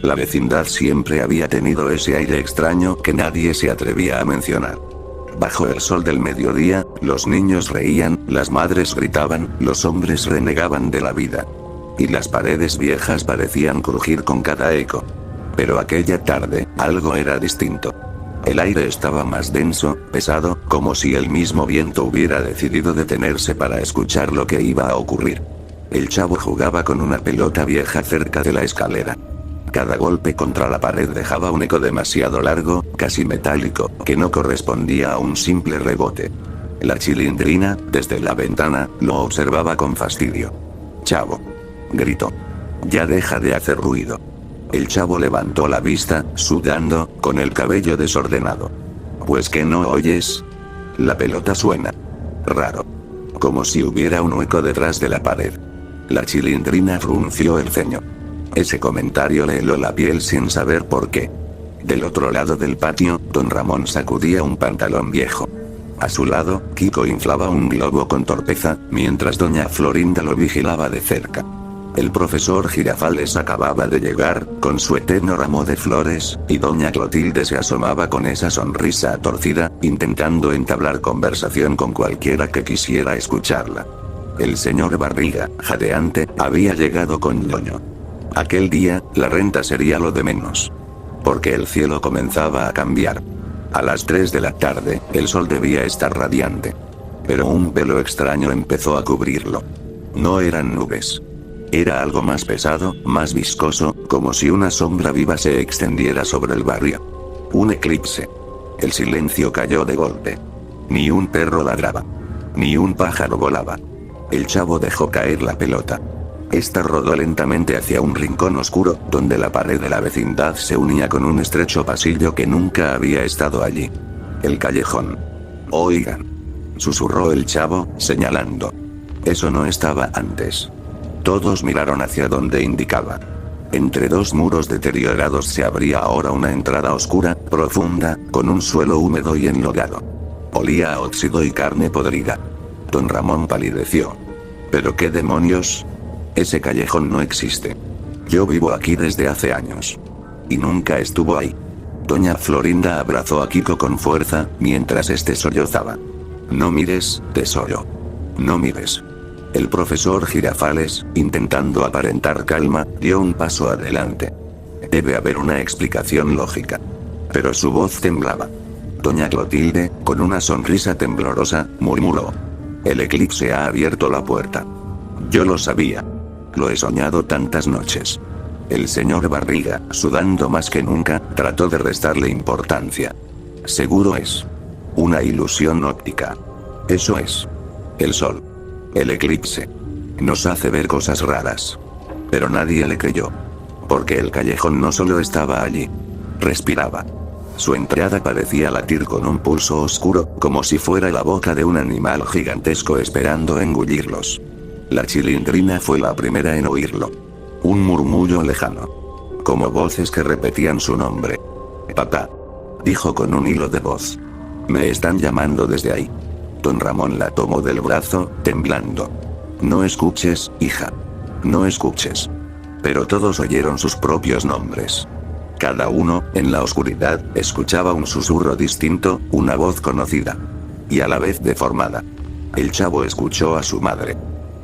La vecindad siempre había tenido ese aire extraño que nadie se atrevía a mencionar. Bajo el sol del mediodía, los niños reían, las madres gritaban, los hombres renegaban de la vida. Y las paredes viejas parecían crujir con cada eco. Pero aquella tarde, algo era distinto. El aire estaba más denso, pesado, como si el mismo viento hubiera decidido detenerse para escuchar lo que iba a ocurrir. El chavo jugaba con una pelota vieja cerca de la escalera. Cada golpe contra la pared dejaba un eco demasiado largo, casi metálico, que no correspondía a un simple rebote. La Chilindrina, desde la ventana, lo observaba con fastidio. «Chavo», gritó. «Ya deja de hacer ruido». El chavo levantó la vista, sudando, con el cabello desordenado. «¿Pues que no oyes? La pelota suena. Raro. Como si hubiera un hueco detrás de la pared». La Chilindrina frunció el ceño. Ese comentario le heló la piel sin saber por qué. Del otro lado del patio, don Ramón sacudía un pantalón viejo. A su lado, Kiko inflaba un globo con torpeza, mientras doña Florinda lo vigilaba de cerca. El profesor Girafales acababa de llegar, con su eterno ramo de flores, y doña Clotilde se asomaba con esa sonrisa torcida, intentando entablar conversación con cualquiera que quisiera escucharla. El señor Barriga, jadeante, había llegado con Ñoño. Aquel día, la renta sería lo de menos. Porque el cielo comenzaba a cambiar. A las 3 de la tarde, el sol debía estar radiante. Pero un velo extraño empezó a cubrirlo. No eran nubes. Era algo más pesado, más viscoso, como si una sombra viva se extendiera sobre el barrio. Un eclipse. El silencio cayó de golpe. Ni un perro ladraba. Ni un pájaro volaba. El chavo dejó caer la pelota. Esta rodó lentamente hacia un rincón oscuro, donde la pared de la vecindad se unía con un estrecho pasillo que nunca había estado allí. El callejón. «Oigan», susurró el chavo, señalando. Eso no estaba antes. Todos miraron hacia donde indicaba. Entre dos muros deteriorados se abría ahora una entrada oscura, profunda, con un suelo húmedo y enlodado. Olía a óxido y carne podrida. Don Ramón palideció. «¿Pero qué demonios? Ese callejón no existe. Yo vivo aquí desde hace años. Y nunca estuvo ahí». Doña Florinda abrazó a Kiko con fuerza, mientras este sollozaba. «No mires, tesoro. No mires». El profesor Girafales, intentando aparentar calma, dio un paso adelante. Debe haber una explicación lógica. Pero su voz temblaba. Doña Clotilde, con una sonrisa temblorosa, murmuró. «El eclipse ha abierto la puerta. Yo lo sabía. Lo he soñado tantas noches». El señor Barriga, sudando más que nunca, trató de restarle importancia. «Seguro es una ilusión óptica. Eso es. El sol. El eclipse. Nos hace ver cosas raras». Pero nadie le creyó. Porque el callejón no solo estaba allí. Respiraba. Su entrada parecía latir con un pulso oscuro, como si fuera la boca de un animal gigantesco esperando engullirlos. La Chilindrina fue la primera en oírlo. Un murmullo lejano. Como voces que repetían su nombre. «Papá», dijo con un hilo de voz. «Me están llamando desde ahí». Don Ramón la tomó del brazo, temblando. «No escuches, hija. No escuches». Pero todos oyeron sus propios nombres. Cada uno, en la oscuridad, escuchaba un susurro distinto, una voz conocida. Y a la vez deformada. El chavo escuchó a su madre.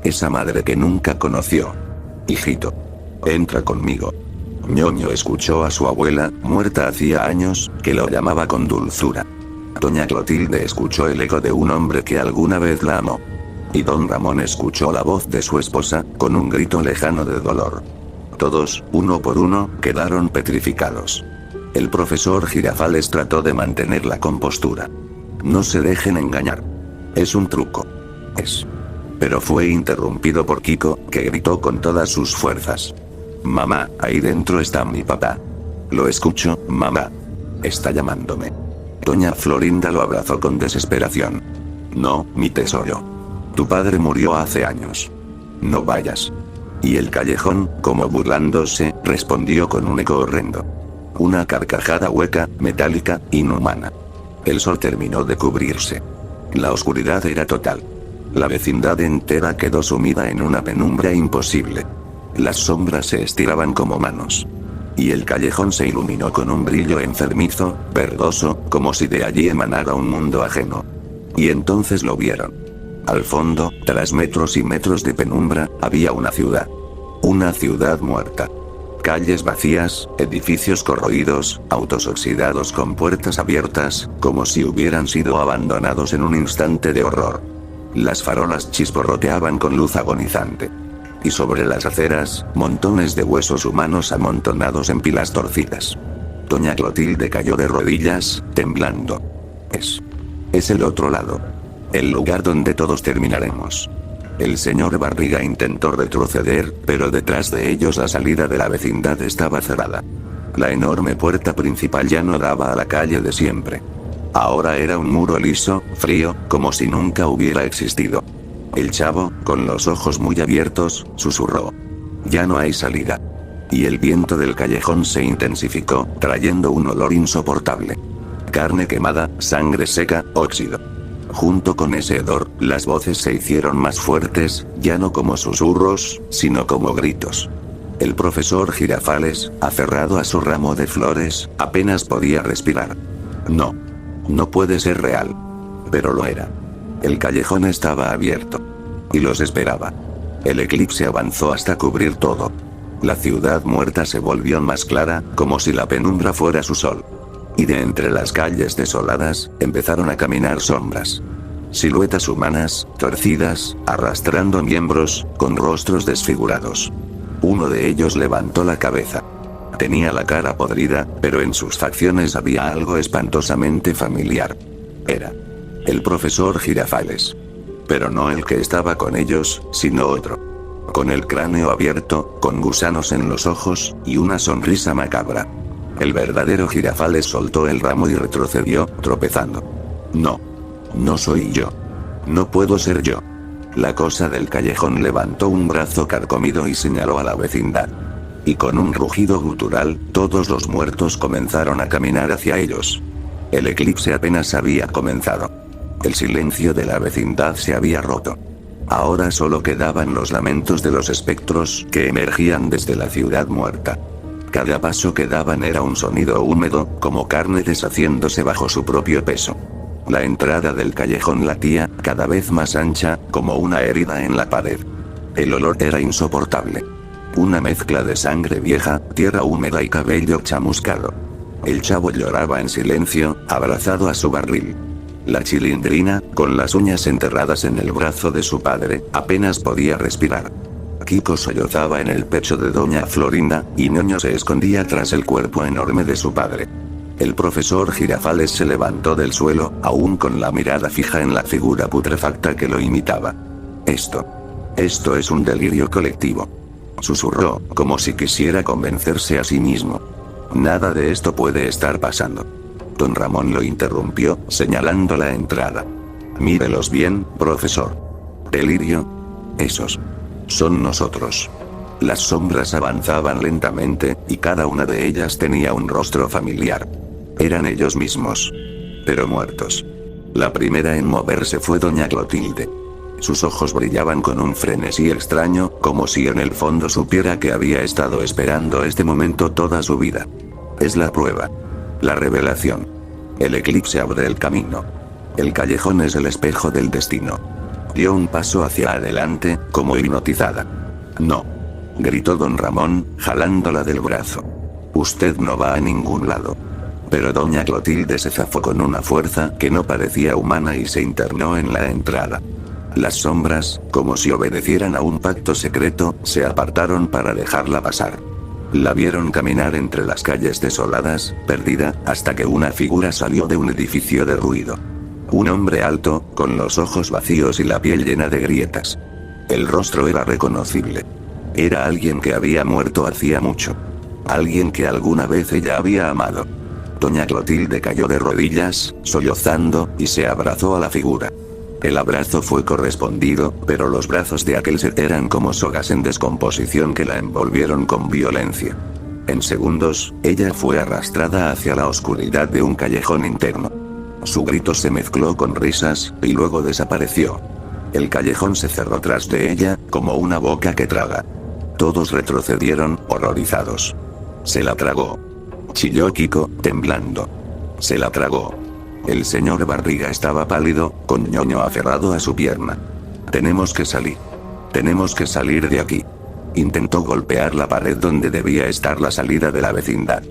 Esa madre que nunca conoció. «Hijito. Entra conmigo». Ñoño escuchó a su abuela, muerta hacía años, que lo llamaba con dulzura. Doña Clotilde escuchó el eco de un hombre que alguna vez la amó. Y don Ramón escuchó la voz de su esposa, con un grito lejano de dolor. Todos, uno por uno, quedaron petrificados. El profesor Girafales trató de mantener la compostura. «No se dejen engañar. Es un truco. Es». Pero fue interrumpido por Kiko, que gritó con todas sus fuerzas. «Mamá, ahí dentro está mi papá. Lo escucho, mamá. Está llamándome». Doña Florinda lo abrazó con desesperación. «No, mi tesoro. Tu padre murió hace años. No vayas». Y el callejón, como burlándose, respondió con un eco horrendo. Una carcajada hueca, metálica, inhumana. El sol terminó de cubrirse. La oscuridad era total. La vecindad entera quedó sumida en una penumbra imposible. Las sombras se estiraban como manos. Y el callejón se iluminó con un brillo enfermizo, verdoso, como si de allí emanara un mundo ajeno. Y entonces lo vieron. Al fondo, tras metros y metros de penumbra, había una ciudad. Una ciudad muerta. Calles vacías, edificios corroídos, autos oxidados con puertas abiertas, como si hubieran sido abandonados en un instante de horror. Las farolas chisporroteaban con luz agonizante. Y sobre las aceras, montones de huesos humanos amontonados en pilas torcidas. Doña Clotilde cayó de rodillas, temblando. Es el otro lado. El lugar donde todos terminaremos. El señor Barriga intentó retroceder, pero detrás de ellos la salida de la vecindad estaba cerrada. La enorme puerta principal ya no daba a la calle de siempre. Ahora era un muro liso, frío, como si nunca hubiera existido. El chavo, con los ojos muy abiertos, susurró. Ya no hay salida. Y el viento del callejón se intensificó, trayendo un olor insoportable. Carne quemada, sangre seca, óxido. Junto con ese hedor, las voces se hicieron más fuertes, ya no como susurros, sino como gritos. El profesor Girafales, aferrado a su ramo de flores, apenas podía respirar. No puede ser real. Pero lo era. El callejón estaba abierto. Y los esperaba. El eclipse avanzó hasta cubrir todo. La ciudad muerta se volvió más clara, como si la penumbra fuera su sol. Y de entre las calles desoladas, empezaron a caminar sombras. Siluetas humanas, torcidas, arrastrando miembros, con rostros desfigurados. Uno de ellos levantó la cabeza. Tenía la cara podrida, pero en sus facciones había algo espantosamente familiar. Era el profesor Girafales. Pero no el que estaba con ellos, sino otro. Con el cráneo abierto, con gusanos en los ojos, y una sonrisa macabra. El verdadero Girafales soltó el ramo y retrocedió, tropezando. No soy yo. No puedo ser yo. La cosa del callejón levantó un brazo carcomido y señaló a la vecindad. Y con un rugido gutural, todos los muertos comenzaron a caminar hacia ellos. El eclipse apenas había comenzado. El silencio de la vecindad se había roto. Ahora solo quedaban los lamentos de los espectros que emergían desde la ciudad muerta. Cada paso que daban era un sonido húmedo, como carne deshaciéndose bajo su propio peso. La entrada del callejón latía, cada vez más ancha, como una herida en la pared. El olor era insoportable. Una mezcla de sangre vieja, tierra húmeda y cabello chamuscado. El chavo lloraba en silencio, abrazado a su barril. La Chilindrina, con las uñas enterradas en el brazo de su padre, apenas podía respirar. Kiko sollozaba en el pecho de doña Florinda, y Ñoño se escondía tras el cuerpo enorme de su padre. El profesor Girafales se levantó del suelo, aún con la mirada fija en la figura putrefacta que lo imitaba. Esto es un delirio colectivo. Susurró, como si quisiera convencerse a sí mismo. Nada de esto puede estar pasando. Don Ramón lo interrumpió, señalando la entrada. Mírelos bien, profesor. ¿Delirio? Esos son nosotros. Las sombras avanzaban lentamente, y cada una de ellas tenía un rostro familiar. Eran ellos mismos. Pero muertos. La primera en moverse fue doña Clotilde. Sus ojos brillaban con un frenesí extraño, como si en el fondo supiera que había estado esperando este momento toda su vida. Es la prueba. La revelación. El eclipse abre el camino. El callejón es el espejo del destino. Dio un paso hacia adelante, como hipnotizada. No. Gritó don Ramón, jalándola del brazo. Usted no va a ningún lado. Pero doña Clotilde se zafó con una fuerza que no parecía humana y se internó en la entrada. Las sombras, como si obedecieran a un pacto secreto, se apartaron para dejarla pasar. La vieron caminar entre las calles desoladas, perdida, hasta que una figura salió de un edificio derruido. Un hombre alto, con los ojos vacíos y la piel llena de grietas. El rostro era reconocible. Era alguien que había muerto hacía mucho. Alguien que alguna vez ella había amado. Doña Clotilde cayó de rodillas, sollozando, y se abrazó a la figura. El abrazo fue correspondido, pero los brazos de aquel ser eran como sogas en descomposición que la envolvieron con violencia. En segundos, ella fue arrastrada hacia la oscuridad de un callejón interno. Su grito se mezcló con risas, y luego desapareció. El callejón se cerró tras de ella, como una boca que traga. Todos retrocedieron, horrorizados. Se la tragó. Chilló Kiko, temblando. Se la tragó. El señor Barriga estaba pálido, con ñoño aferrado a su pierna. Tenemos que salir. Tenemos que salir de aquí. Intentó golpear la pared donde debía estar la salida de la vecindad.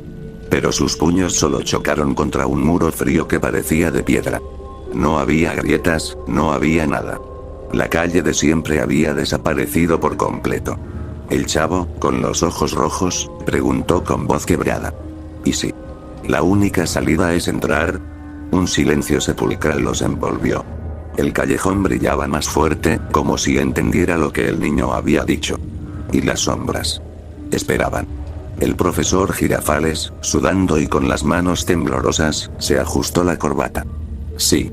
Pero sus puños solo chocaron contra un muro frío que parecía de piedra. No había grietas, no había nada. La calle de siempre había desaparecido por completo. El chavo, con los ojos rojos, preguntó con voz quebrada. ¿Y si la única salida es entrar? Un silencio sepulcral los envolvió. El callejón brillaba más fuerte, como si entendiera lo que el niño había dicho. Y las sombras esperaban. El profesor Girafales, sudando y con las manos temblorosas, se ajustó la corbata. Sí.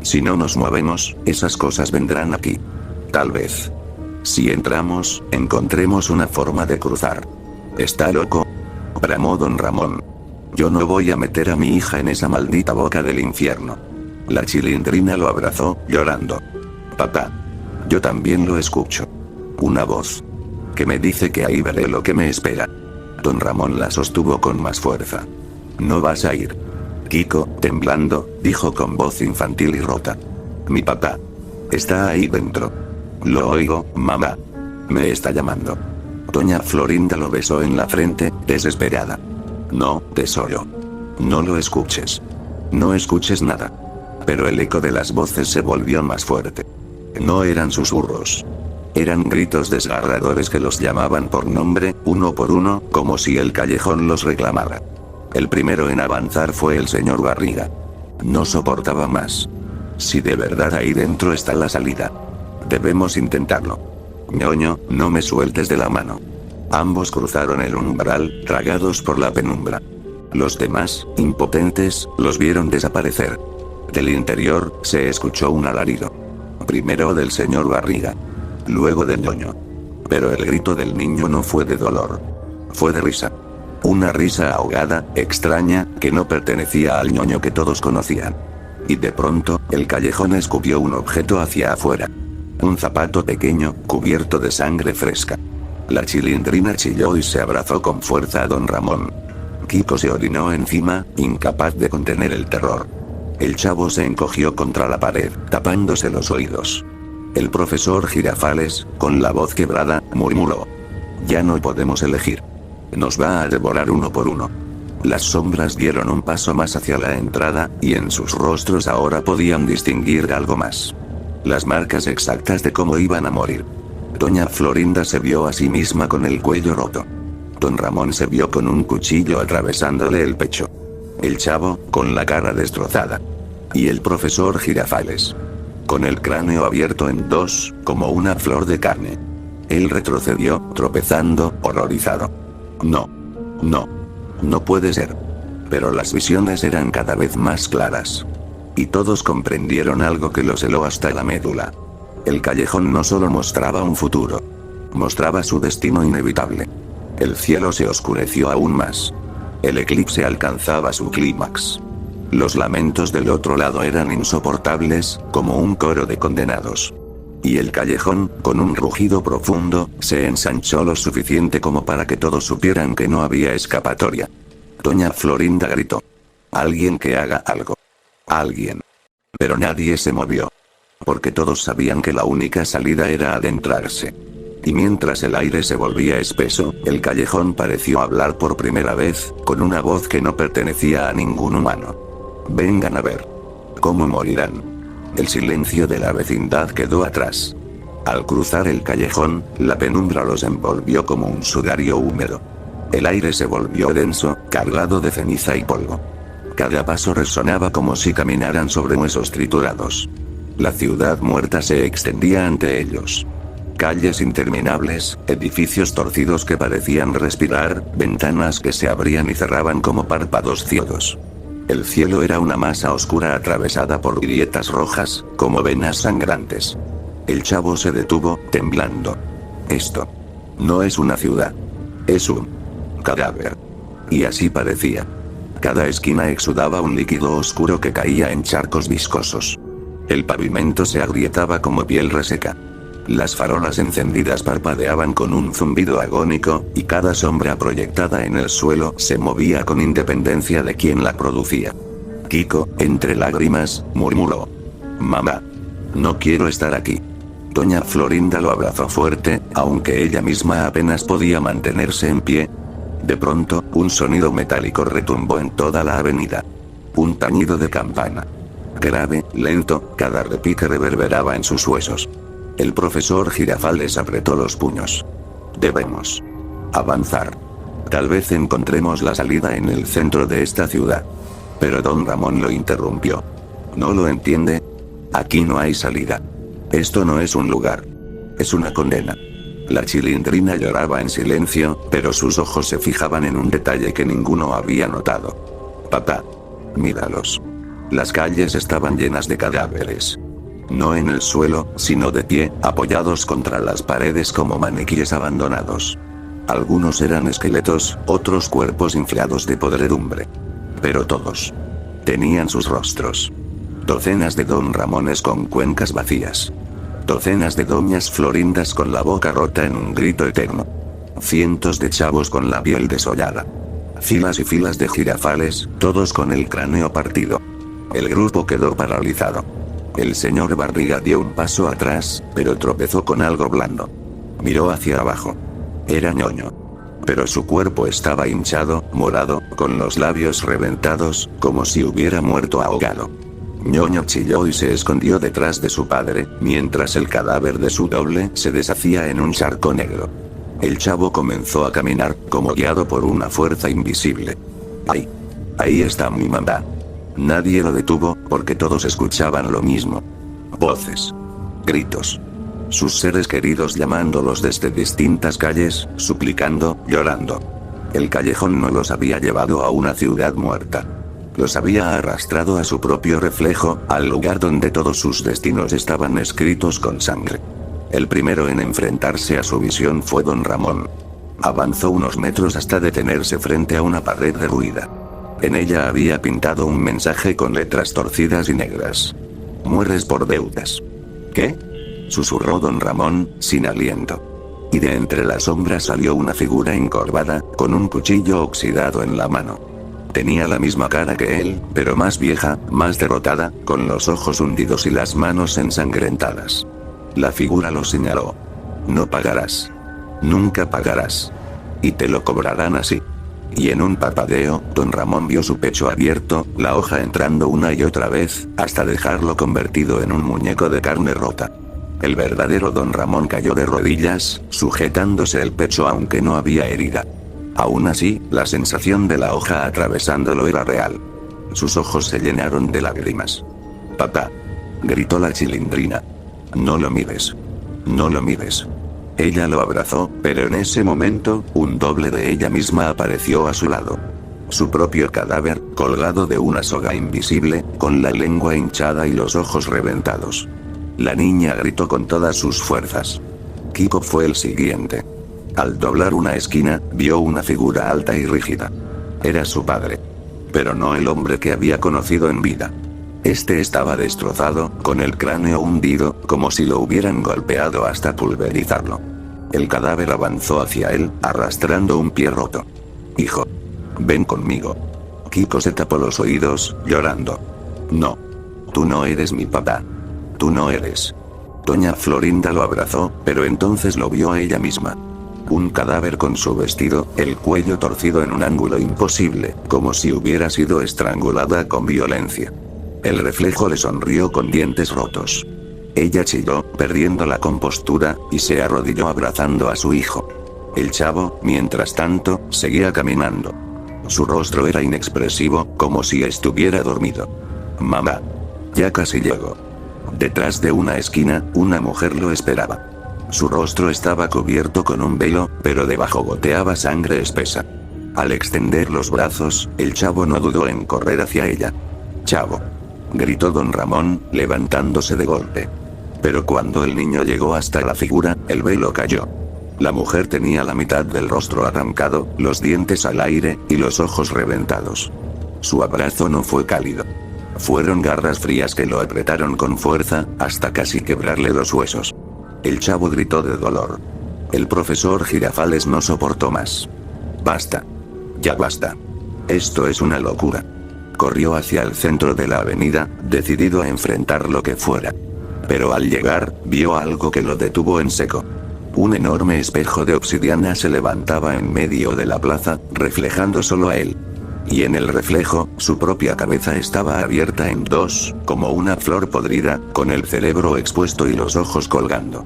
Si no nos movemos, esas cosas vendrán aquí. Tal vez. Si entramos, encontremos una forma de cruzar. ¿Está loco?, bramó don Ramón. Yo no voy a meter a mi hija en esa maldita boca del infierno. La Chilindrina lo abrazó, llorando. Papá. Yo también lo escucho. Una voz que me dice que ahí veré lo que me espera. Don Ramón la sostuvo con más fuerza. No vas a ir. Kiko, temblando, dijo con voz infantil y rota. Mi papá está ahí dentro. Lo oigo, mamá. Me está llamando. Doña Florinda lo besó en la frente, desesperada. No, tesoro. No lo escuches. No escuches nada. Pero el eco de las voces se volvió más fuerte. No eran susurros. Eran gritos desgarradores que los llamaban por nombre, uno por uno, como si el callejón los reclamara. El primero en avanzar fue el señor Barriga. No soportaba más. Si de verdad ahí dentro está la salida, debemos intentarlo. Ñoño, no me sueltes de la mano. Ambos cruzaron el umbral, tragados por la penumbra. Los demás, impotentes, los vieron desaparecer. Del interior, se escuchó un alarido. Primero del señor Barriga. Luego del ñoño. Pero el grito del niño no fue de dolor. Fue de risa. Una risa ahogada, extraña, que no pertenecía al ñoño que todos conocían. Y de pronto, el callejón escupió un objeto hacia afuera. Un zapato pequeño, cubierto de sangre fresca. La Chilindrina chilló y se abrazó con fuerza a don Ramón. Kiko se orinó encima, incapaz de contener el terror. El chavo se encogió contra la pared, tapándose los oídos. El profesor Girafales, con la voz quebrada, murmuró. Ya no podemos elegir. Nos va a devorar uno por uno. Las sombras dieron un paso más hacia la entrada, y en sus rostros ahora podían distinguir algo más. Las marcas exactas de cómo iban a morir. Doña Florinda se vio a sí misma con el cuello roto. Don Ramón se vio con un cuchillo atravesándole el pecho. El chavo, con la cara destrozada. Y el profesor Girafales, con el cráneo abierto en dos, como una flor de carne. Él retrocedió, tropezando, horrorizado. No. No. No puede ser. Pero las visiones eran cada vez más claras. Y todos comprendieron algo que los heló hasta la médula. El callejón no solo mostraba un futuro. Mostraba su destino inevitable. El cielo se oscureció aún más. El eclipse alcanzaba su clímax. Los lamentos del otro lado eran insoportables, como un coro de condenados. Y el callejón, con un rugido profundo, se ensanchó lo suficiente como para que todos supieran que no había escapatoria. Doña Florinda gritó. Alguien que haga algo. Alguien. Pero nadie se movió. Porque todos sabían que la única salida era adentrarse. Y mientras el aire se volvía espeso, el callejón pareció hablar por primera vez, con una voz que no pertenecía a ningún humano. Vengan a ver. ¿Cómo morirán? El silencio de la vecindad quedó atrás. Al cruzar el callejón, la penumbra los envolvió como un sudario húmedo. El aire se volvió denso, cargado de ceniza y polvo. Cada paso resonaba como si caminaran sobre huesos triturados. La ciudad muerta se extendía ante ellos. Calles interminables, edificios torcidos que parecían respirar, ventanas que se abrían y cerraban como párpados ciegos. El cielo era una masa oscura atravesada por grietas rojas, como venas sangrantes. El chavo se detuvo, temblando. Esto no es una ciudad. Es un cadáver. Y así parecía. Cada esquina exudaba un líquido oscuro que caía en charcos viscosos. El pavimento se agrietaba como piel reseca. Las farolas encendidas parpadeaban con un zumbido agónico, y cada sombra proyectada en el suelo se movía con independencia de quien la producía. Kiko, entre lágrimas, murmuró: «Mamá. No quiero estar aquí». Doña Florinda lo abrazó fuerte, aunque ella misma apenas podía mantenerse en pie. De pronto, un sonido metálico retumbó en toda la avenida. Un tañido de campana. Grave, lento, cada repique reverberaba en sus huesos. El profesor Girafales apretó los puños. «Debemos avanzar. Tal vez encontremos la salida en el centro de esta ciudad». Pero don Ramón lo interrumpió. «¿No lo entiende? Aquí no hay salida. Esto no es un lugar. Es una condena». La Chilindrina lloraba en silencio, pero sus ojos se fijaban en un detalle que ninguno había notado. «Papá. Míralos. Las calles estaban llenas de cadáveres. No en el suelo, sino de pie, apoyados contra las paredes como maniquíes abandonados. Algunos eran esqueletos, otros cuerpos inflados de podredumbre. Pero todos tenían sus rostros. Docenas de don Ramones con cuencas vacías. Docenas de doñas Florindas con la boca rota en un grito eterno. Cientos de chavos con la piel desollada. Filas y filas de Girafales, todos con el cráneo partido. El grupo quedó paralizado. El señor Barriga dio un paso atrás, pero tropezó con algo blando. Miró hacia abajo. Era Ñoño. Pero su cuerpo estaba hinchado, morado, con los labios reventados, como si hubiera muerto ahogado. Ñoño chilló y se escondió detrás de su padre, mientras el cadáver de su doble se deshacía en un charco negro. El chavo comenzó a caminar, como guiado por una fuerza invisible. ¡Ay! Ahí está mi mamá. Nadie lo detuvo, porque todos escuchaban lo mismo. Voces. Gritos. Sus seres queridos llamándolos desde distintas calles, suplicando, llorando. El callejón no los había llevado a una ciudad muerta. Los había arrastrado a su propio reflejo, al lugar donde todos sus destinos estaban escritos con sangre. El primero en enfrentarse a su visión fue don Ramón. Avanzó unos metros hasta detenerse frente a una pared derruida. En ella había pintado un mensaje con letras torcidas y negras. «Mueres por deudas». «¿Qué?», susurró don Ramón, sin aliento. Y de entre las sombras salió una figura encorvada, con un cuchillo oxidado en la mano. Tenía la misma cara que él, pero más vieja, más derrotada, con los ojos hundidos y las manos ensangrentadas. La figura lo señaló. «No pagarás. Nunca pagarás. Y te lo cobrarán así». Y en un parpadeo, don Ramón vio su pecho abierto, la hoja entrando una y otra vez, hasta dejarlo convertido en un muñeco de carne rota. El verdadero don Ramón cayó de rodillas, sujetándose el pecho aunque no había herida. Aún así, la sensación de la hoja atravesándolo era real. Sus ojos se llenaron de lágrimas. «Papá», gritó la Chilindrina. «No lo mires. No lo mires». Ella lo abrazó, pero en ese momento, un doble de ella misma apareció a su lado. Su propio cadáver, colgado de una soga invisible, con la lengua hinchada y los ojos reventados. La niña gritó con todas sus fuerzas. Kiko fue el siguiente. Al doblar una esquina, vio una figura alta y rígida. Era su padre. Pero no el hombre que había conocido en vida. Este estaba destrozado, con el cráneo hundido, como si lo hubieran golpeado hasta pulverizarlo. El cadáver avanzó hacia él, arrastrando un pie roto. «Hijo. Ven conmigo». Kiko se tapó los oídos, llorando. «No. Tú no eres mi papá. Tú no eres». Doña Florinda lo abrazó, pero entonces lo vio a ella misma. Un cadáver con su vestido, el cuello torcido en un ángulo imposible, como si hubiera sido estrangulada con violencia. El reflejo le sonrió con dientes rotos. Ella chilló, perdiendo la compostura, y se arrodilló abrazando a su hijo. El chavo, mientras tanto, seguía caminando. Su rostro era inexpresivo, como si estuviera dormido. «Mamá. Ya casi llego». Detrás de una esquina, una mujer lo esperaba. Su rostro estaba cubierto con un velo, pero debajo goteaba sangre espesa. Al extender los brazos, el chavo no dudó en correr hacia ella. «Chavo», gritó don Ramón, levantándose de golpe. Pero cuando el niño llegó hasta la figura, el velo cayó. La mujer tenía la mitad del rostro arrancado, los dientes al aire, y los ojos reventados. Su abrazo no fue cálido. Fueron garras frías que lo apretaron con fuerza, hasta casi quebrarle los huesos. El chavo gritó de dolor. El profesor Girafales no soportó más. Basta. Ya basta. Esto es una locura. Corrió hacia el centro de la avenida, decidido a enfrentar lo que fuera. Pero al llegar, vio algo que lo detuvo en seco. Un enorme espejo de obsidiana se levantaba en medio de la plaza, reflejando solo a él. Y en el reflejo, su propia cabeza estaba abierta en dos, como una flor podrida, con el cerebro expuesto y los ojos colgando.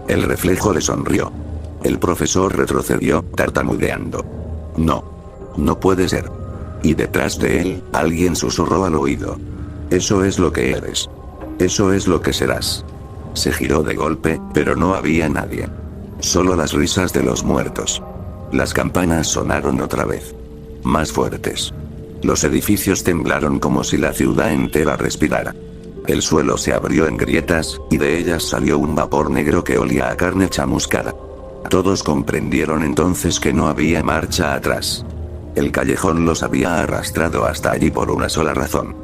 El reflejo le sonrió. El profesor retrocedió, tartamudeando. No. No puede ser. Y detrás de él, alguien susurró al oído. Eso es lo que eres. Eso es lo que serás. Se giró de golpe, pero no había nadie. Solo las risas de los muertos. Las campanas sonaron otra vez. Más fuertes. Los edificios temblaron como si la ciudad entera respirara. El suelo se abrió en grietas, y de ellas salió un vapor negro que olía a carne chamuscada. Todos comprendieron entonces que no había marcha atrás. El callejón los había arrastrado hasta allí por una sola razón.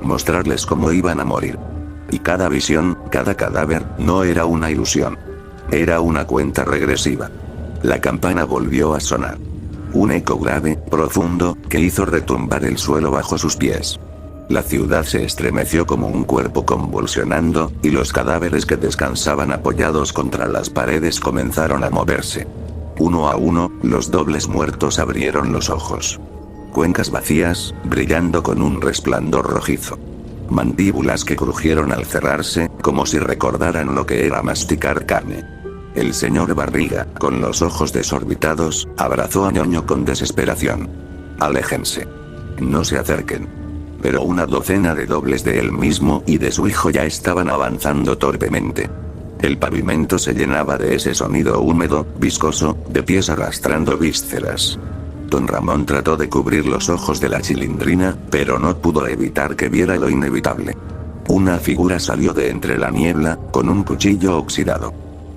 Mostrarles cómo iban a morir. Y cada visión, cada cadáver, no era una ilusión. Era una cuenta regresiva. La campana volvió a sonar. Un eco grave, profundo, que hizo retumbar el suelo bajo sus pies. La ciudad se estremeció como un cuerpo convulsionando, y los cadáveres que descansaban apoyados contra las paredes comenzaron a moverse. Uno a uno, los dobles muertos abrieron los ojos. Cuencas vacías, brillando con un resplandor rojizo. Mandíbulas que crujieron al cerrarse, como si recordaran lo que era masticar carne. El señor Barriga, con los ojos desorbitados, abrazó a Ñoño con desesperación. Aléjense. No se acerquen. Pero una docena de dobles de él mismo y de su hijo ya estaban avanzando torpemente. El pavimento se llenaba de ese sonido húmedo, viscoso, de pies arrastrando vísceras. Don Ramón trató de cubrir los ojos de la Chilindrina, pero no pudo evitar que viera lo inevitable. Una figura salió de entre la niebla, con un cuchillo oxidado.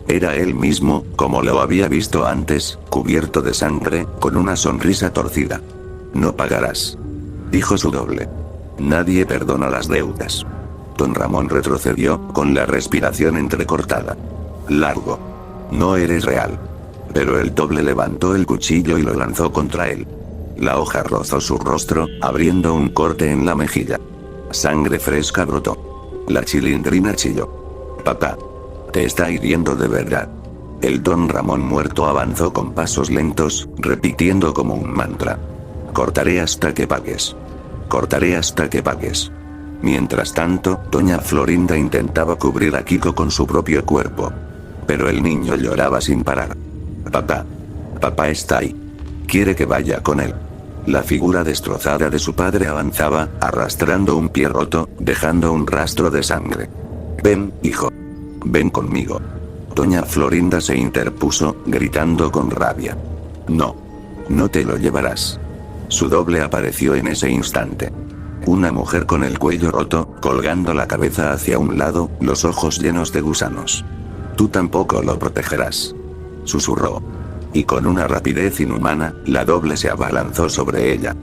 Era él mismo, como lo había visto antes, cubierto de sangre, con una sonrisa torcida. No pagarás. Dijo su doble. Nadie perdona las deudas. Don Ramón retrocedió, con la respiración entrecortada. Largo. No eres real. Pero el doble levantó el cuchillo y lo lanzó contra él. La hoja rozó su rostro, abriendo un corte en la mejilla. Sangre fresca brotó. La Chilindrina chilló. Papá. Te está hiriendo de verdad. El don Ramón muerto avanzó con pasos lentos, repitiendo como un mantra. Cortaré hasta que pagues. Cortaré hasta que pagues. Mientras tanto, doña Florinda intentaba cubrir a Kiko con su propio cuerpo. Pero el niño lloraba sin parar. Papá. Papá está ahí. Quiere que vaya con él. La figura destrozada de su padre avanzaba, arrastrando un pie roto, dejando un rastro de sangre. Ven, hijo. Ven conmigo. Doña Florinda se interpuso, gritando con rabia. No. No te lo llevarás. Su doble apareció en ese instante. Una mujer con el cuello roto, colgando la cabeza hacia un lado, los ojos llenos de gusanos. Tú tampoco lo protegerás. Susurró. Y con una rapidez inhumana, la doble se abalanzó sobre ella.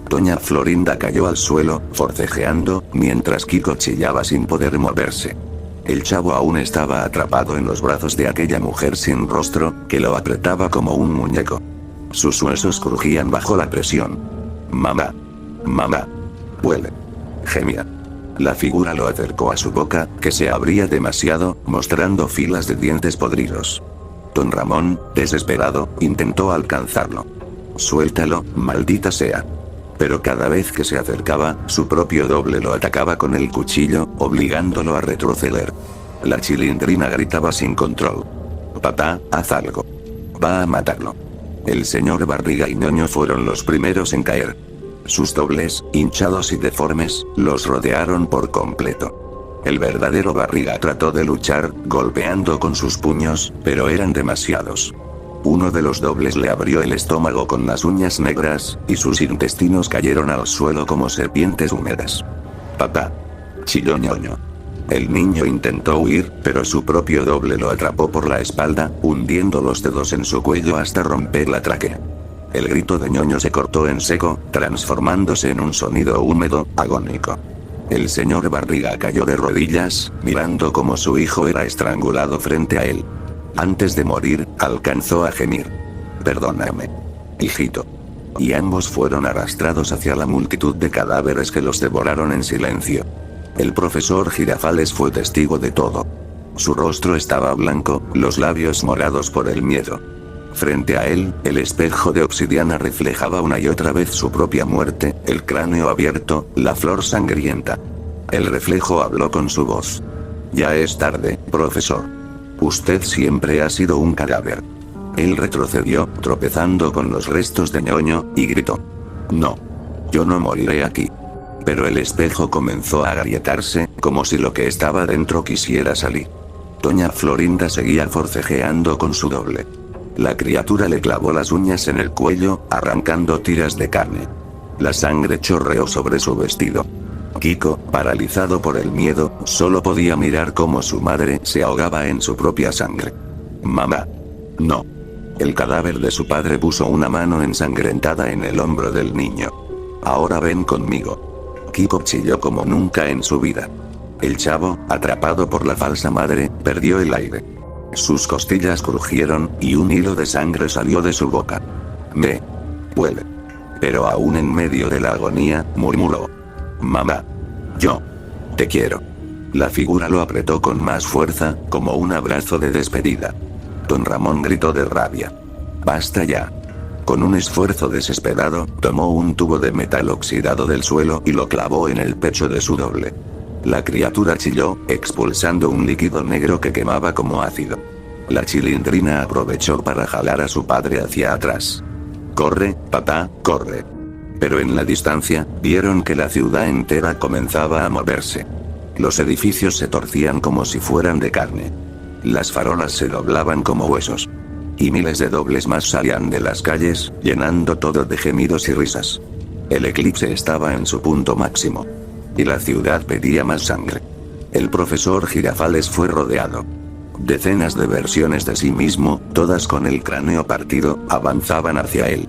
Doña Florinda cayó al suelo, forcejeando, mientras Kiko chillaba sin poder moverse. El chavo aún estaba atrapado en los brazos de aquella mujer sin rostro, que lo apretaba como un muñeco. Sus huesos crujían bajo la presión. Mamá. Mamá. Huele. Gemía. La figura lo acercó a su boca, que se abría demasiado, mostrando filas de dientes podridos. Don Ramón, desesperado, intentó alcanzarlo. Suéltalo, maldita sea. Pero cada vez que se acercaba, su propio doble lo atacaba con el cuchillo, obligándolo a retroceder. La Chilindrina gritaba sin control. Papá, haz algo. Va a matarlo. El señor Barriga y Ñoño fueron los primeros en caer. Sus dobles, hinchados y deformes, los rodearon por completo. El verdadero Barriga trató de luchar, golpeando con sus puños, pero eran demasiados. Uno de los dobles le abrió el estómago con las uñas negras, y sus intestinos cayeron al suelo como serpientes húmedas. Papá. Chilló Ñoño. El niño intentó huir, pero su propio doble lo atrapó por la espalda, hundiendo los dedos en su cuello hasta romper la tráquea. El grito de Ñoño se cortó en seco, transformándose en un sonido húmedo, agónico. El señor Barriga cayó de rodillas, mirando cómo su hijo era estrangulado frente a él. Antes de morir, alcanzó a gemir. Perdóname, hijito. Y ambos fueron arrastrados hacia la multitud de cadáveres que los devoraron en silencio. El profesor Girafales fue testigo de todo. Su rostro estaba blanco, los labios morados por el miedo. Frente a él, el espejo de obsidiana reflejaba una y otra vez su propia muerte, el cráneo abierto, la flor sangrienta. El reflejo habló con su voz. Ya es tarde, profesor. Usted siempre ha sido un cadáver. Él retrocedió, tropezando con los restos de ñoño, y gritó. No. Yo no moriré aquí. Pero el espejo comenzó a agrietarse, como si lo que estaba dentro quisiera salir. Doña Florinda seguía forcejeando con su doble. La criatura le clavó las uñas en el cuello, arrancando tiras de carne. La sangre chorreó sobre su vestido. Kiko, paralizado por el miedo, solo podía mirar cómo su madre se ahogaba en su propia sangre. Mamá. No. El cadáver de su padre puso una mano ensangrentada en el hombro del niño. Ahora ven conmigo. Kiko chilló como nunca en su vida. El chavo, atrapado por la falsa madre, perdió el aire. Sus costillas crujieron, y un hilo de sangre salió de su boca. Me huele. Pero aún en medio de la agonía, murmuró. Mamá. Yo. Te quiero. La figura lo apretó con más fuerza, como un abrazo de despedida. Don Ramón gritó de rabia. Basta ya. Con un esfuerzo desesperado, tomó un tubo de metal oxidado del suelo y lo clavó en el pecho de su doble. La criatura chilló, expulsando un líquido negro que quemaba como ácido. La chilindrina aprovechó para jalar a su padre hacia atrás. Corre, papá, corre. Pero en la distancia, vieron que la ciudad entera comenzaba a moverse. Los edificios se torcían como si fueran de carne. Las farolas se doblaban como huesos. Y miles de dobles más salían de las calles, llenando todo de gemidos y risas. El eclipse estaba en su punto máximo. Y la ciudad pedía más sangre. El profesor Girafales fue rodeado. Decenas de versiones de sí mismo, todas con el cráneo partido, avanzaban hacia él.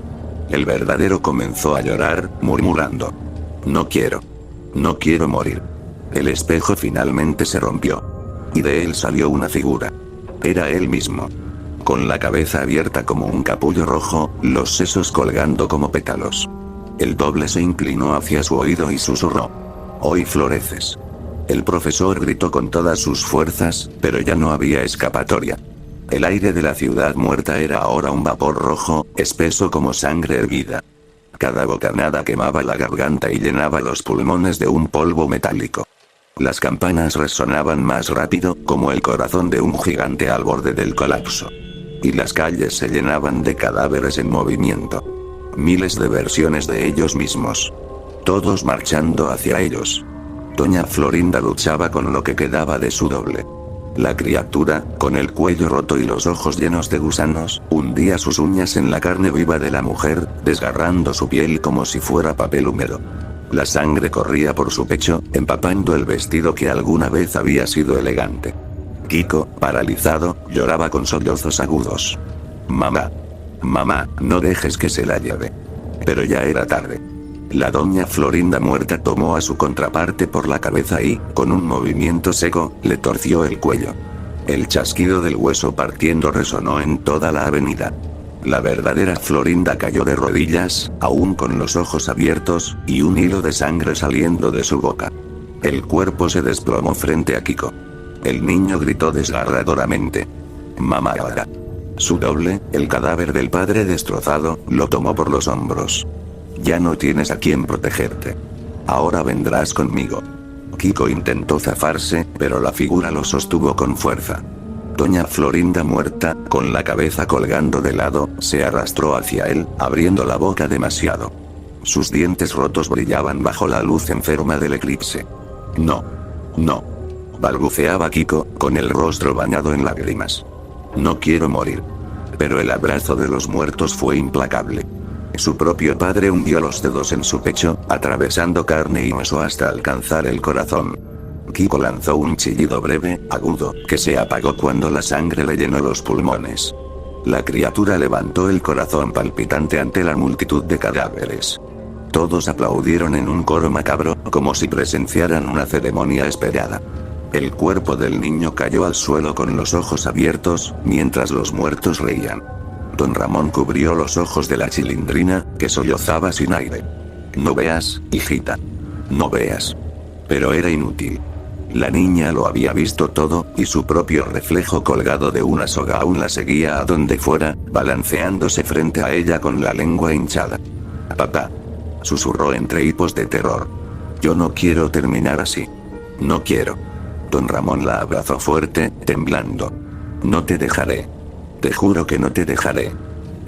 El verdadero comenzó a llorar, murmurando. No quiero. No quiero morir. El espejo finalmente se rompió. Y de él salió una figura. Era él mismo. Con la cabeza abierta como un capullo rojo, los sesos colgando como pétalos. El doble se inclinó hacia su oído y susurró. Hoy floreces. El profesor gritó con todas sus fuerzas, pero ya no había escapatoria. El aire de la ciudad muerta era ahora un vapor rojo, espeso como sangre hervida. Cada bocanada quemaba la garganta y llenaba los pulmones de un polvo metálico. Las campanas resonaban más rápido, como el corazón de un gigante al borde del colapso. Y las calles se llenaban de cadáveres en movimiento. Miles de versiones de ellos mismos. Todos marchando hacia ellos. Doña Florinda luchaba con lo que quedaba de su doble. La criatura, con el cuello roto y los ojos llenos de gusanos, hundía sus uñas en la carne viva de la mujer, desgarrando su piel como si fuera papel húmedo. La sangre corría por su pecho, empapando el vestido que alguna vez había sido elegante. Kiko, paralizado, lloraba con sollozos agudos. Mamá. Mamá, no dejes que se la lleve. Pero ya era tarde. La doña Florinda muerta tomó a su contraparte por la cabeza y, con un movimiento seco, le torció el cuello. El chasquido del hueso partiendo resonó en toda la avenida. La verdadera Florinda cayó de rodillas, aún con los ojos abiertos, y un hilo de sangre saliendo de su boca. El cuerpo se desplomó frente a Kiko. El niño gritó desgarradoramente. Mamá. Su doble, el cadáver del padre destrozado, lo tomó por los hombros. Ya no tienes a quien protegerte. Ahora vendrás conmigo. Kiko intentó zafarse, pero la figura lo sostuvo con fuerza. Doña Florinda muerta, con la cabeza colgando de lado, se arrastró hacia él, abriendo la boca demasiado. Sus dientes rotos brillaban bajo la luz enferma del eclipse. No. No. Balbuceaba Kiko, con el rostro bañado en lágrimas. No quiero morir. Pero el abrazo de los muertos fue implacable. Su propio padre hundió los dedos en su pecho, atravesando carne y hueso hasta alcanzar el corazón. Kiko lanzó un chillido breve, agudo, que se apagó cuando la sangre le llenó los pulmones. La criatura levantó el corazón palpitante ante la multitud de cadáveres. Todos aplaudieron en un coro macabro, como si presenciaran una ceremonia esperada. El cuerpo del niño cayó al suelo con los ojos abiertos, mientras los muertos reían. Don Ramón cubrió los ojos de la Chilindrina, que sollozaba sin aire. No veas, hijita. No veas. Pero era inútil. La niña lo había visto todo, y su propio reflejo colgado de una soga aún la seguía a donde fuera, balanceándose frente a ella con la lengua hinchada. Papá. Susurró entre hipos de terror. Yo no quiero terminar así. No quiero. Don Ramón la abrazó fuerte, temblando. No te dejaré. Te juro que no te dejaré.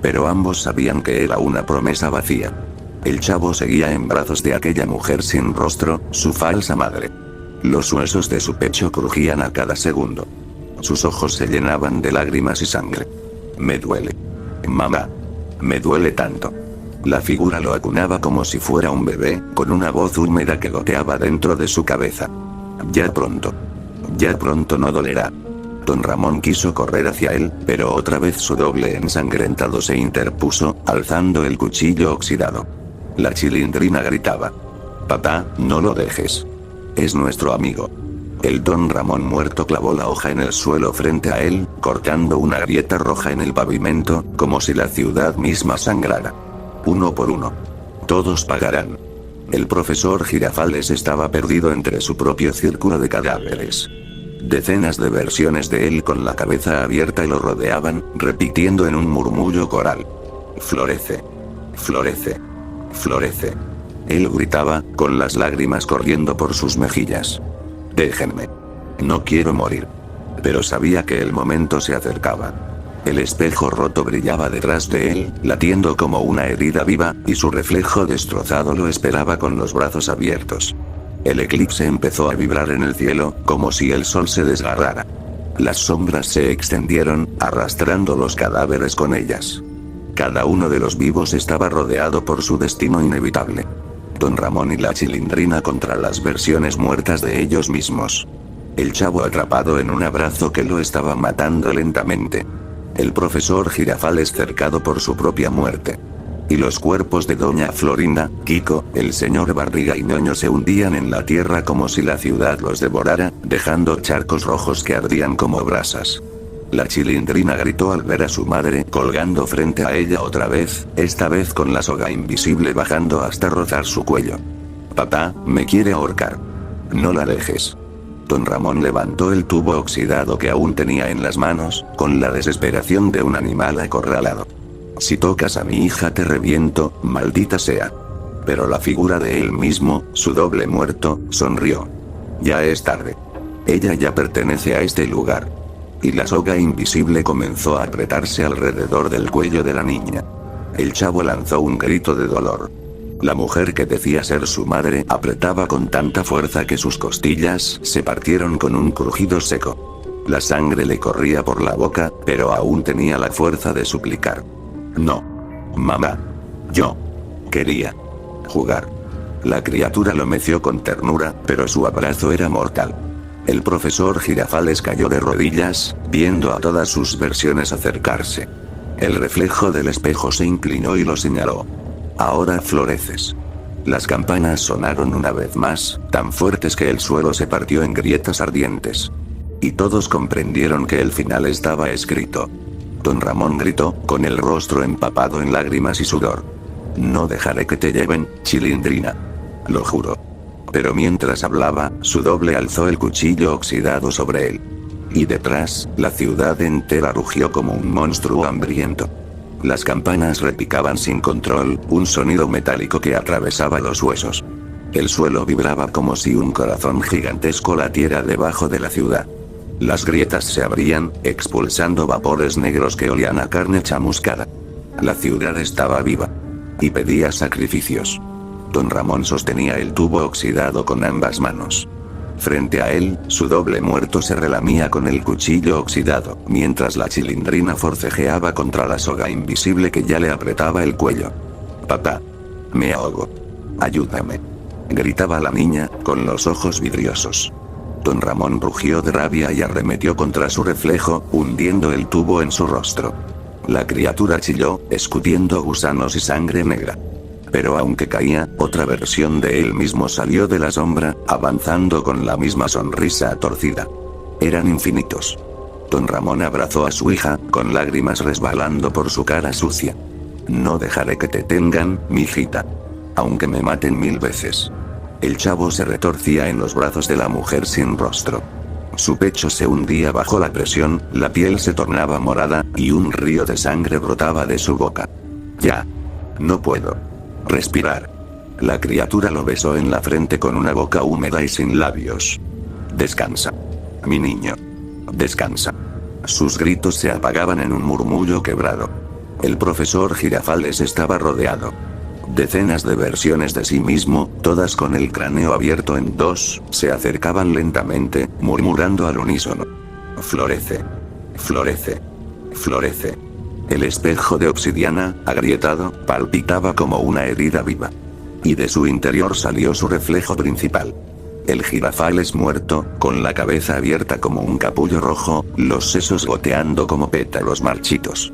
Pero ambos sabían que era una promesa vacía. El chavo seguía en brazos de aquella mujer sin rostro, su falsa madre. Los huesos de su pecho crujían a cada segundo. Sus ojos se llenaban de lágrimas y sangre. Me duele. Mamá. Me duele tanto. La figura lo acunaba como si fuera un bebé, con una voz húmeda que goteaba dentro de su cabeza. Ya pronto. Ya pronto no dolerá. Don Ramón quiso correr hacia él, pero otra vez su doble ensangrentado se interpuso, alzando el cuchillo oxidado. La Chilindrina gritaba. Papá, no lo dejes. Es nuestro amigo. El Don Ramón muerto clavó la hoja en el suelo frente a él, cortando una grieta roja en el pavimento, como si la ciudad misma sangrara. Uno por uno. Todos pagarán. El profesor Girafales estaba perdido entre su propio círculo de cadáveres. Decenas de versiones de él con la cabeza abierta lo rodeaban, repitiendo en un murmullo coral. Florece. Florece. Florece. Él gritaba, con las lágrimas corriendo por sus mejillas. Déjenme. No quiero morir. Pero sabía que el momento se acercaba. El espejo roto brillaba detrás de él, latiendo como una herida viva, y su reflejo destrozado lo esperaba con los brazos abiertos. El eclipse empezó a vibrar en el cielo, como si el sol se desgarrara. Las sombras se extendieron, arrastrando los cadáveres con ellas. Cada uno de los vivos estaba rodeado por su destino inevitable. Don Ramón y la Chilindrina contra las versiones muertas de ellos mismos. El chavo atrapado en un abrazo que lo estaba matando lentamente. El profesor Girafales cercado por su propia muerte. Y los cuerpos de Doña Florinda, Kiko, el señor Barriga y Ñoño se hundían en la tierra como si la ciudad los devorara, dejando charcos rojos que ardían como brasas. La Chilindrina gritó al ver a su madre colgando frente a ella otra vez, esta vez con la soga invisible bajando hasta rozar su cuello. Papá, me quiere ahorcar. No la dejes. Don Ramón levantó el tubo oxidado que aún tenía en las manos, con la desesperación de un animal acorralado. Si tocas a mi hija te reviento, maldita sea. Pero la figura de él mismo, su doble muerto, sonrió. Ya es tarde. Ella ya pertenece a este lugar. Y la soga invisible comenzó a apretarse alrededor del cuello de la niña. El chavo lanzó un grito de dolor. La mujer que decía ser su madre apretaba con tanta fuerza que sus costillas se partieron con un crujido seco. La sangre le corría por la boca, pero aún tenía la fuerza de suplicar. No. Mamá. Yo. Quería. Jugar. La criatura lo meció con ternura, pero su abrazo era mortal. El profesor Girafales cayó de rodillas, viendo a todas sus versiones acercarse. El reflejo del espejo se inclinó y lo señaló. Ahora floreces. Las campanas sonaron una vez más, tan fuertes que el suelo se partió en grietas ardientes. Y todos comprendieron que el final estaba escrito. Don Ramón gritó, con el rostro empapado en lágrimas y sudor. No dejaré que te lleven, Chilindrina. Lo juro. Pero mientras hablaba, su doble alzó el cuchillo oxidado sobre él. Y detrás, la ciudad entera rugió como un monstruo hambriento. Las campanas repicaban sin control, un sonido metálico que atravesaba los huesos. El suelo vibraba como si un corazón gigantesco latiera debajo de la ciudad. Las grietas se abrían, expulsando vapores negros que olían a carne chamuscada. La ciudad estaba viva. Y pedía sacrificios. Don Ramón sostenía el tubo oxidado con ambas manos. Frente a él, su doble muerto se relamía con el cuchillo oxidado, mientras la Chilindrina forcejeaba contra la soga invisible que ya le apretaba el cuello. Papá. Me ahogo. Ayúdame. Gritaba la niña, con los ojos vidriosos. Don Ramón rugió de rabia y arremetió contra su reflejo, hundiendo el tubo en su rostro. La criatura chilló, escupiendo gusanos y sangre negra. Pero aunque caía, otra versión de él mismo salió de la sombra, avanzando con la misma sonrisa torcida. Eran infinitos. Don Ramón abrazó a su hija, con lágrimas resbalando por su cara sucia. No dejaré que te tengan, mijita. Aunque me maten 1000 veces. El chavo se retorcía en los brazos de la mujer sin rostro. Su pecho se hundía bajo la presión, la piel se tornaba morada, y un río de sangre brotaba de su boca. Ya. No puedo respirar. La criatura lo besó en la frente con una boca húmeda y sin labios. Descansa. Mi niño. Descansa. Sus gritos se apagaban en un murmullo quebrado. El profesor Girafales estaba rodeado. Decenas de versiones de sí mismo, todas con el cráneo abierto en dos, se acercaban lentamente, murmurando al unísono. Florece. Florece. Florece. El espejo de obsidiana, agrietado, palpitaba como una herida viva. Y de su interior salió su reflejo principal. El Girafales muerto, con la cabeza abierta como un capullo rojo, los sesos goteando como pétalos marchitos.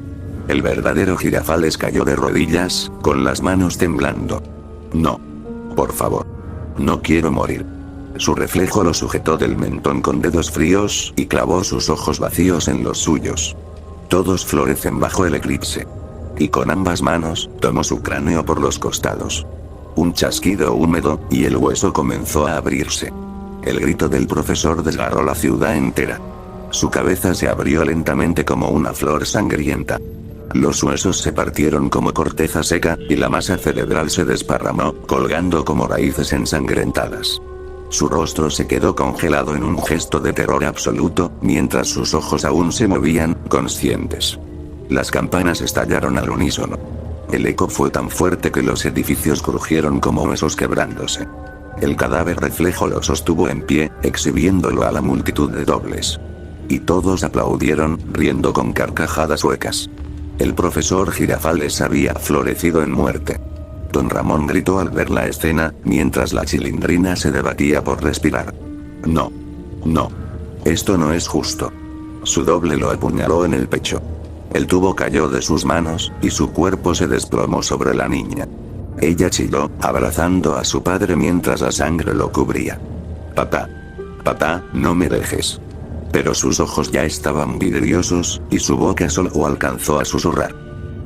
El verdadero Girafales cayó de rodillas, con las manos temblando. No. Por favor. No quiero morir. Su reflejo lo sujetó del mentón con dedos fríos, y clavó sus ojos vacíos en los suyos. Todos florecen bajo el eclipse. Y con ambas manos, tomó su cráneo por los costados. Un chasquido húmedo, y el hueso comenzó a abrirse. El grito del profesor desgarró la ciudad entera. Su cabeza se abrió lentamente como una flor sangrienta. Los huesos se partieron como corteza seca, y la masa cerebral se desparramó, colgando como raíces ensangrentadas. Su rostro se quedó congelado en un gesto de terror absoluto, mientras sus ojos aún se movían, conscientes. Las campanas estallaron al unísono. El eco fue tan fuerte que los edificios crujieron como huesos quebrándose. El cadáver reflejo lo sostuvo en pie, exhibiéndolo a la multitud de dobles. Y todos aplaudieron, riendo con carcajadas huecas. El profesor Girafales había florecido en muerte. Don Ramón gritó al ver la escena, mientras la Chilindrina se debatía por respirar. No. No. Esto no es justo. Su doble lo apuñaló en el pecho. El tubo cayó de sus manos, y su cuerpo se desplomó sobre la niña. Ella chilló, abrazando a su padre mientras la sangre lo cubría. Papá. Papá, no me dejes. Pero sus ojos ya estaban vidriosos, y su boca solo alcanzó a susurrar.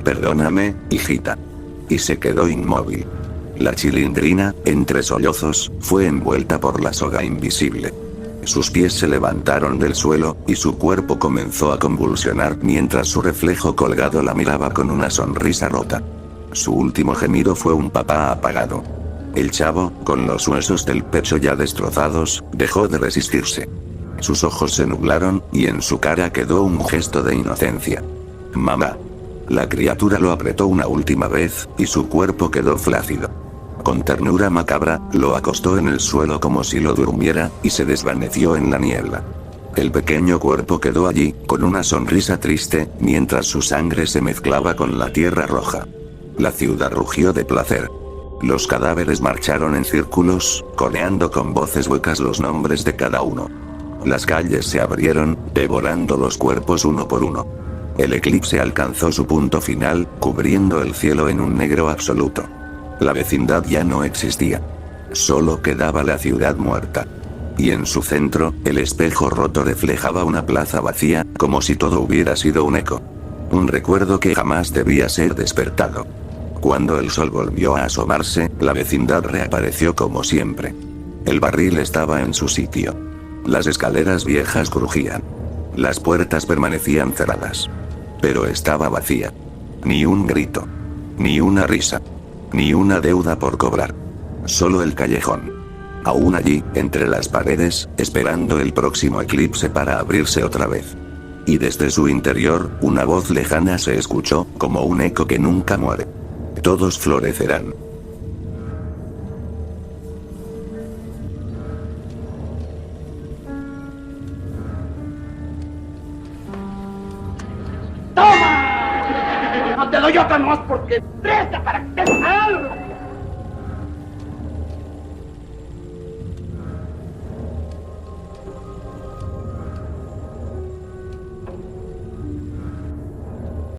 Perdóname, hijita. Y se quedó inmóvil. La Chilindrina, entre sollozos, fue envuelta por la soga invisible. Sus pies se levantaron del suelo, y su cuerpo comenzó a convulsionar mientras su reflejo colgado la miraba con una sonrisa rota. Su último gemido fue un papá apagado. El chavo, con los huesos del pecho ya destrozados, dejó de resistirse. Sus ojos se nublaron, y en su cara quedó un gesto de inocencia. Mamá. La criatura lo apretó una última vez, y su cuerpo quedó flácido. Con ternura macabra, lo acostó en el suelo como si lo durmiera, y se desvaneció en la niebla. El pequeño cuerpo quedó allí, con una sonrisa triste, mientras su sangre se mezclaba con la tierra roja. La ciudad rugió de placer. Los cadáveres marcharon en círculos, coreando con voces huecas los nombres de cada uno. Las calles se abrieron, devorando los cuerpos uno por uno. El eclipse alcanzó su punto final, cubriendo el cielo en un negro absoluto. La vecindad ya no existía. Solo quedaba la ciudad muerta. Y en su centro, el espejo roto reflejaba una plaza vacía, como si todo hubiera sido un eco. Un recuerdo que jamás debía ser despertado. Cuando el sol volvió a asomarse, la vecindad reapareció como siempre. El barril estaba en su sitio. Las escaleras viejas crujían. Las puertas permanecían cerradas. Pero estaba vacía. Ni un grito. Ni una risa. Ni una deuda por cobrar. Solo el callejón. Aún allí, entre las paredes, esperando el próximo eclipse para abrirse otra vez. Y desde su interior, una voz lejana se escuchó, como un eco que nunca muere. Todos florecerán. ¡Toma! No te doy otra más porque presta para que te algo.